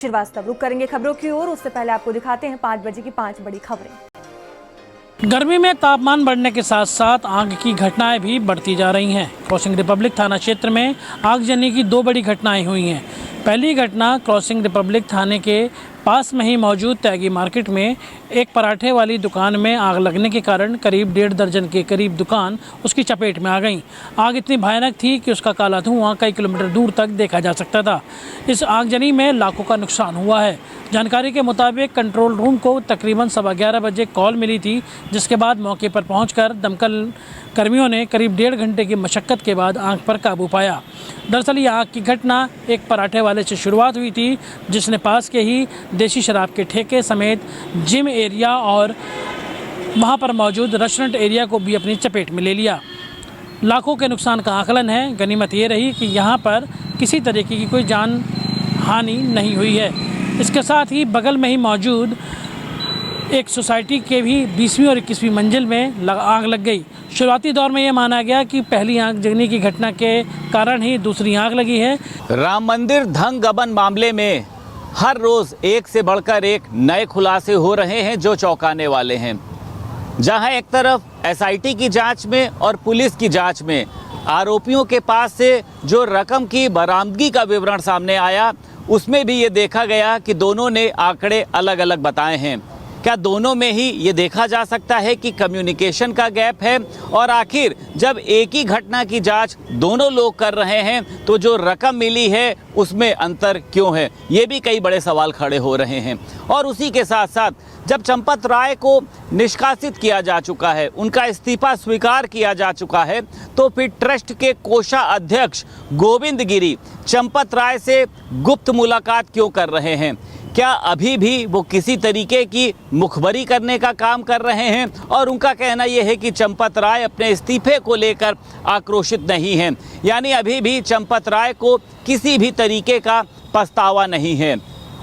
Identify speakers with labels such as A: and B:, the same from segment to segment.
A: श्रीवास्तव रुक करेंगे खबरों की ओर। उससे पहले आपको दिखाते हैं 5 बजे की 5 बड़ी खबरें।
B: गर्मी में तापमान बढ़ने के साथ साथ आग की घटनाएं भी बढ़ती जा रही हैं। क्रॉसिंग रिपब्लिक थाना क्षेत्र में आगजनी की 2 बड़ी घटनाएं हुई हैं। पहली घटना क्रॉसिंग रिपब्लिक थाने के पास में ही मौजूद त्यागी मार्केट में एक पराठे वाली दुकान में आग लगने के कारण करीब 1.5 दर्जन के करीब दुकान उसकी चपेट में आ गई। आग इतनी भयानक थी कि उसका काला धुआं कई किलोमीटर दूर तक देखा जा सकता था। इस आगजनी में लाखों का नुकसान हुआ है। जानकारी के मुताबिक कंट्रोल रूम को तकरीबन 11:15 बजे कॉल मिली थी, जिसके बाद मौके पर पहुंचकर दमकल कर्मियों ने करीब 1.5 घंटे की मशक्कत के बाद आग पर काबू पाया। दरअसल ये आग की घटना एक पराठे वाले से शुरुआत हुई थी, जिसने पास के ही देसी शराब के ठेके समेत जिम एरिया और वहां पर मौजूद रेस्टोरेंट एरिया को भी अपनी चपेट में ले लिया। लाखों के नुकसान का आकलन है। गनीमत ये रही कि यहाँ पर किसी तरीके की कोई जान हानि नहीं हुई है। इसके साथ ही बगल में ही मौजूद एक सोसाइटी के भी 20वीं और 21वीं मंजिल में आग लग गई। शुरुआती दौर में ये माना गया कि पहली आग जगने की घटना के कारण ही दूसरी आग लगी है।
C: राम मंदिर धन गबन मामले में हर रोज एक से बढ़कर एक नए खुलासे हो रहे हैं जो चौंकाने वाले हैं। जहां एक तरफ एसआईटी की जांच में और पुलिस की जांच में आरोपियों के पास से जो रकम की बरामदगी का विवरण सामने आया, उसमें भी ये देखा गया कि दोनों ने आंकड़े अलग अलग बताए हैं। क्या दोनों में ही ये देखा जा सकता है कि कम्युनिकेशन का गैप है? और आखिर जब एक ही घटना की जांच दोनों लोग कर रहे हैं तो जो रकम मिली है उसमें अंतर क्यों है? ये भी कई बड़े सवाल खड़े हो रहे हैं। और उसी के साथ साथ जब चंपत राय को निष्कासित किया जा चुका है, उनका इस्तीफा स्वीकार किया जा चुका है, तो फिर ट्रस्ट के कोषाध्यक्ष गोविंद गिरी चंपत राय से गुप्त मुलाकात क्यों कर रहे हैं? क्या अभी भी वो किसी तरीके की मुखबरी करने का काम कर रहे हैं? और उनका कहना यह है कि चंपत राय अपने इस्तीफे को लेकर आक्रोशित नहीं हैं, यानी अभी भी चंपत राय को किसी भी तरीके का पछतावा नहीं है।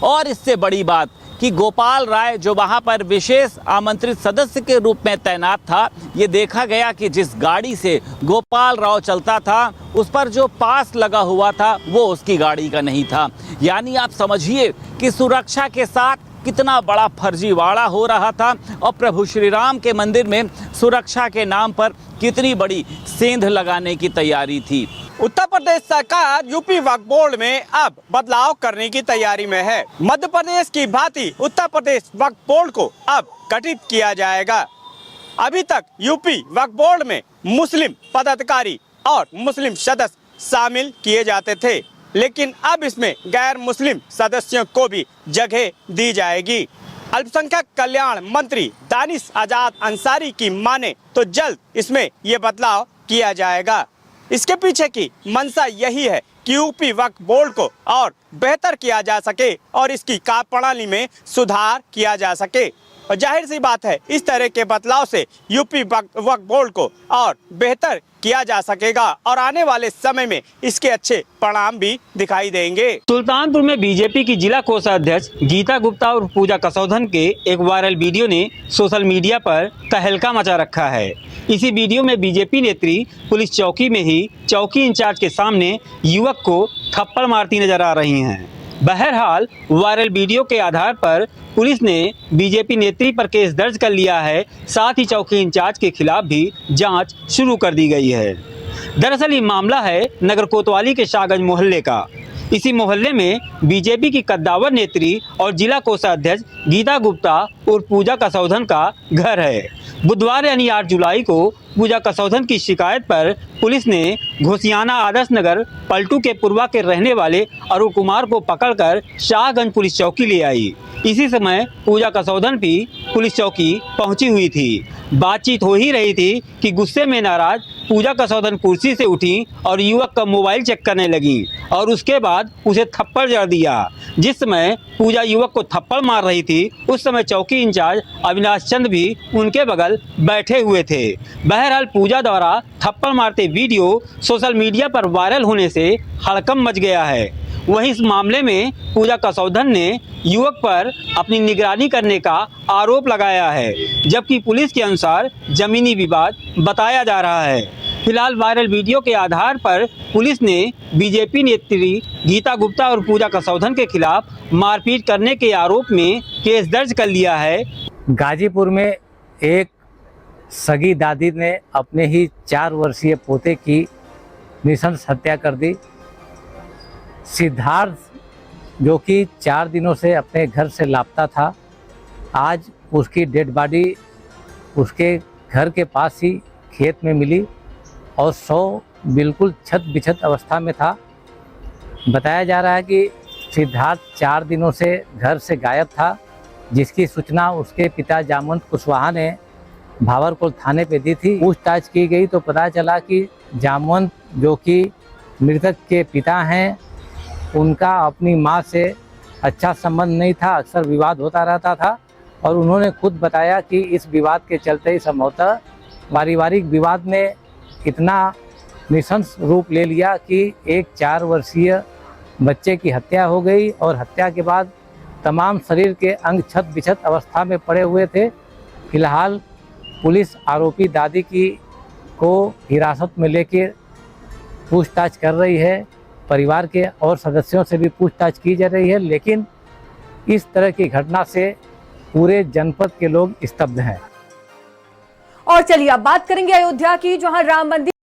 C: और इससे बड़ी बात कि गोपाल राय जो वहां पर विशेष आमंत्रित सदस्य के रूप में तैनात था, ये देखा गया कि जिस गाड़ी से गोपाल राव चलता था उस पर जो पास लगा हुआ था वो उसकी गाड़ी का नहीं था। यानी आप समझिए कि सुरक्षा के साथ कितना बड़ा फर्जीवाड़ा हो रहा था और प्रभु श्री राम के मंदिर में सुरक्षा के नाम पर कितनी बड़ी सेंध लगाने की तैयारी थी।
D: उत्तर प्रदेश सरकार यूपी वक्फ बोर्ड में अब बदलाव करने की तैयारी में है। मध्य प्रदेश की भांति उत्तर प्रदेश वक्फ बोर्ड को अब गठित किया जाएगा। अभी तक यूपी वक्फ बोर्ड में मुस्लिम पदाधिकारी और मुस्लिम सदस्य शामिल किए जाते थे, लेकिन अब इसमें गैर मुस्लिम सदस्यों को भी जगह दी जाएगी। अल्पसंख्यक कल्याण मंत्री दानिश आजाद अंसारी की माने तो जल्द इसमें ये बदलाव किया जाएगा। इसके पीछे की मंशा यही है कि यूपी वक्फ बोर्ड को और बेहतर किया जा सके और इसकी कार्यप्रणाली में सुधार किया जा सके। और जाहिर सी बात है, इस तरह के बदलाव से यूपी वक्फ बोर्ड को और बेहतर किया जा सकेगा और आने वाले समय में इसके अच्छे परिणाम भी दिखाई देंगे।
E: सुल्तानपुर में बीजेपी की जिला कोषाध्यक्ष गीता गुप्ता और पूजा कसौधन के एक वायरल वीडियो ने सोशल मीडिया पर तहलका मचा रखा है। इसी वीडियो में बीजेपी नेत्री पुलिस चौकी में ही चौकी इंचार्ज के सामने युवक को थप्पड़ मारती नजर आ रही हैं। बहरहाल वायरल वीडियो के आधार पर पुलिस ने बीजेपी नेत्री पर केस दर्ज कर लिया है। साथ ही चौकी इंचार्ज के खिलाफ भी जांच शुरू कर दी गई है। दरअसल ये मामला है नगर कोतवाली के शाहगंज मोहल्ले का। इसी मोहल्ले में बीजेपी की कद्दावर नेत्री और जिला कोषाध्यक्ष गीता गुप्ता और पूजा कसौधन का घर है। बुधवार यानी 8 जुलाई को पूजा कसौधन की शिकायत पर पुलिस ने घोसियाना आदर्श नगर पलटू के पूर्वा के रहने वाले अरुण कुमार को पकड़कर शाहगंज पुलिस चौकी ले आई। इसी समय पूजा कसौधन भी पुलिस चौकी पहुंची हुई थी। बातचीत हो ही रही थी कि गुस्से में नाराज पूजा कसौधन कुर्सी से उठी और युवक का मोबाइल चेक करने लगी और उसके बाद उसे थप्पड़ जड़ दिया। जिस समय पूजा युवक को थप्पड़ मार रही थी, उस समय चौकी इंचार्ज अविनाश चंद भी उनके बगल बैठे हुए थे। बहरहाल पूजा द्वारा थप्पड़ मारते वीडियो सोशल मीडिया पर वायरल होने से हड़कंप मच गया है। वहीं इस मामले में पूजा कसौधन ने युवक पर अपनी निगरानी करने का आरोप लगाया है, जबकि पुलिस के अनुसार जमीनी विवाद बताया जा रहा है। फिलहाल वायरल वीडियो के आधार पर पुलिस ने बीजेपी नेत्री गीता गुप्ता और पूजा कसौधन के खिलाफ मारपीट करने के आरोप में केस दर्ज कर लिया है।
F: गाजीपुर में एक सगी दादी ने अपने ही 4 वर्षीय पोते की नृशंस हत्या कर दी। सिद्धार्थ जो कि 4 दिनों से अपने घर से लापता था, आज उसकी डेड बॉडी उसके घर के पास ही खेत में मिली और बिल्कुल छत बिछत अवस्था में था। बताया जा रहा है कि सिद्धार्थ 4 दिनों से घर से गायब था, जिसकी सूचना उसके पिता जामवंत कुशवाहा ने भावरकुल थाने पे दी थी। पूछताछ की गई तो पता चला कि जामवंत जो कि मृतक के पिता हैं, उनका अपनी मां से अच्छा संबंध नहीं था, अक्सर विवाद होता रहता था और उन्होंने खुद बताया कि इस विवाद के चलते ही संभवतः पारिवारिक विवाद ने इतना नृशंस रूप ले लिया कि एक 4 वर्षीय बच्चे की हत्या हो गई और हत्या के बाद तमाम शरीर के अंग छत बिछत अवस्था में पड़े हुए थे। फिलहाल पुलिस आरोपी दादी को हिरासत में लेकर पूछताछ कर रही है। परिवार के और सदस्यों से भी पूछताछ की जा रही है, लेकिन इस तरह की घटना से पूरे जनपद के लोग स्तब्ध हैं।
A: और चलिए अब बात करेंगे अयोध्या की, जहां राम मंदिर